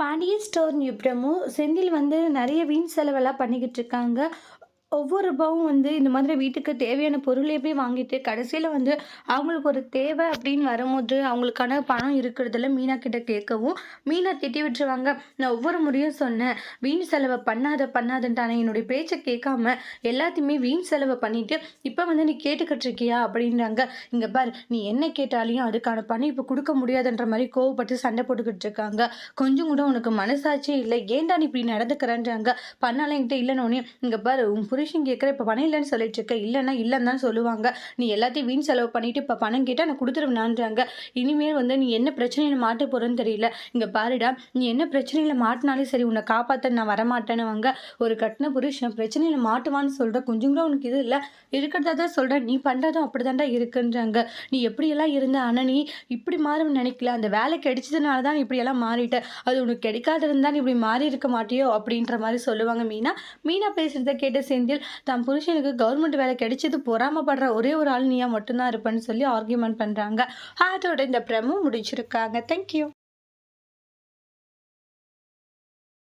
Pandian store new Senthil வந்து நெறைய வீண் செலவெல்லாம் பண்ணிக்கிட்டு இருக்காங்க. ஒவ்வொரு ரூபாவும் வந்து இந்த மாதிரி வீட்டுக்கு தேவையான பொருளையுமே வாங்கிட்டு, கடைசியில வந்து அவங்களுக்கு ஒரு தேவை அப்படின்னு வரும்போது, அவங்களுக்கான பணம் இருக்கிறதில்ல மீனா கிட்ட கேட்கவும், மீனா திட்டி விட்டுருவாங்க. "நான் ஒவ்வொரு முறையும் சொன்னேன், வீண் செலவ பண்ணாதன்ட்டு. ஆனா என்னுடைய பேச்ச கேட்காம எல்லாத்தையுமே வீண் செலவ பண்ணிட்டு, இப்ப வந்து நீ கேட்டுக்கிட்டு இருக்கியா?" அப்படின்றாங்க. "இங்க பாரு, நீ என்ன கேட்டாலையும் அதுக்கான பணம் இப்ப குடுக்க முடியாதுன்ற மாரி கோவப்பட்டு சண்டை போட்டுக்கிட்டு இருக்காங்க. கொஞ்சம் கூட உனக்கு மனசாட்சியே இல்ல. ஏன்டா நீ இப்படி நடந்துக்கிறன்றாங்க." பணம்லாம் என்கிட்ட இல்லன்னோனே, "இங்க பாரு உன் புருஷன் கேட்குற இப்ப பணம் இல்லன்னு சொல்லிட்டு இருக்க. இல்லன்னா இல்லன்னு தான் சொல்லுவாங்க. நீ எல்லாத்தையும் வீண் செலவு பண்ணிட்டு இப்ப பணம் கேட்டா நான் குடுத்துருவேனான்றாங்க. இனிமேல் வந்து நீ என்ன பிரச்சனையில மாட்ட போறன்னு தெரியல. இங்க பாருடா, நீ என்ன பிரச்சனையில மாட்டுனாலும் சரி உன்னை காப்பாத்த நான் வரமாட்டேன்னுவாங்க. ஒரு கட்டின புருஷன் பிரச்சனையில மாட்டுவான்னு சொல்ற கொஞ்சம் கூட உனக்கு இது இல்ல. இருக்கிறதா தான் சொல்றேன். நீ பண்றதும் அப்படிதான்டா இருக்குன்றாங்க. நீ எப்படியெல்லாம் இருந்த ஆனா நீ இப்படி மாறும்னு நினைக்கல. அந்த வேலை கிடைச்சதுனால தான் நீ இப்படியெல்லாம் மாறிட்ட. அது உனக்கு கிடைக்காது இருந்தா நீ இப்படி மாறி இருக்க மாட்டியோ?" அப்படின்ற மாரி சொல்லுவாங்க மீனா. மீனா பேசுறத கேட்ட செந்தில், தன் புருஷனுக்கு கவர்மெண்ட் வேலை கிடைச்சது பொறாமப்படுற ஒரே ஒரு ஆள் நீயா மட்டும் தான் இருப்பேன்னு சொல்லி ஆர்கியூமென்ட் பண்றாங்க. அதோட இந்த ப்ரோமோ முடிச்சிருக்காங்க. Thank you.